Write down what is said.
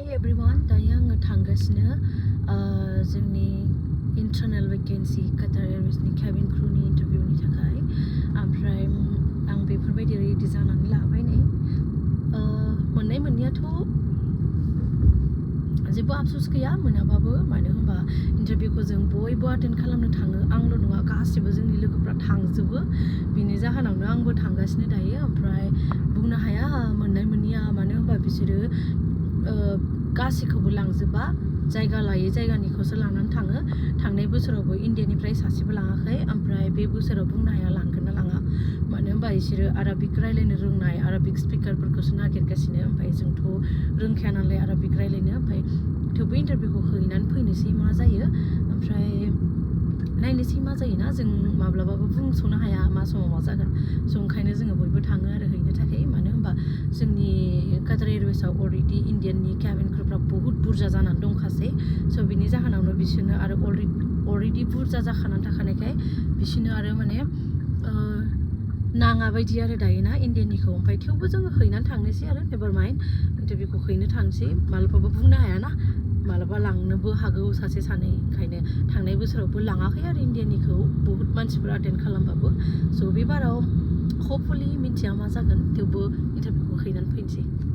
Hi everyone, दायो आङो थांगासिनो जोंनि internal vacancy Qatar Airwaysनि cabin crewनि interviewनि थाखाय ओमफ्राय आं बेफोरबायदि रेडि जानानै लाबाय नै मोननाय मोनैयाथ' जेबो आफसोस गैया मोनाबाबो मानो होनबा इन्टारभिउखौ जों बयबो अटेन्ड खालामनो थाङो आंल' नङा गासिबो जोंनि लोगोफ्रा थांजोबो बिनि जाहोनावनो आंबो थांगासिनो दायो ओमफ्राय बुंनो हाया मोननाय मोनैया मानो होनबा बिसोरो गासैखौबो लांजोबा जायगा लायै जायगानिखौसो लानानै थाङो थांनाय बोसोरावबो इन्डियानिफ्राय सासेबो लाङाखै ओमफ्राय बे बोसोराव बुंनो हाया लांगोन ना लाङा मानो होनबा बिसोरो आराबिक रायलायनो रोंनाय आराबिक स्पिकारफोरखौसो नागिरगासिनो ओमफ्राय जोंथ' रोंखाया नालाय आराबिक रायलायनो ओमफ्राय थेवबो इन्टारभिउखौ हैनानै फैनोसै मा जायो ओमफ्राय नायनोसै मा जायोना जों माब्लाबाबो बुंस'नो हाया मा समाव मा जागोन स' ओंखायनो जोङो बयबो थाङो आरो हैनो थाखाय मानो होनबा जोंनि कातार एयारवेसाव अलरेडि इन्डियाननि केबिन क्रुफ्रा बहुद बुरजा जानानै दंखासै स' बिनि जाहोनावनो बिसोरनो आरो अलरेडि बुरजा जाखानानै थाखानायखाय बिसोरनो आरो माने नाङा बायदि आरो दायोना इन्डियाननिखौ ओमफ्राय थेवबो जोङो हैनानै थांनोसै आरो नेभार माइन्ड इन्टारभिउखौ हैनो थांसै मालाबाबो बुंनो हायाना मालाबा लांनोबो हागौ सासे सानै ओंखायनो थांनाय बोसोरावबो लाङाखै आरो इन्डियानिखौ बहुद मानसिफोरा एटेन्ड खालामबाबो स' बे बाराव हपफुलि मिथिया मा जागोन थेवबो इन्टारभिउखौ हैनानै फैनोसै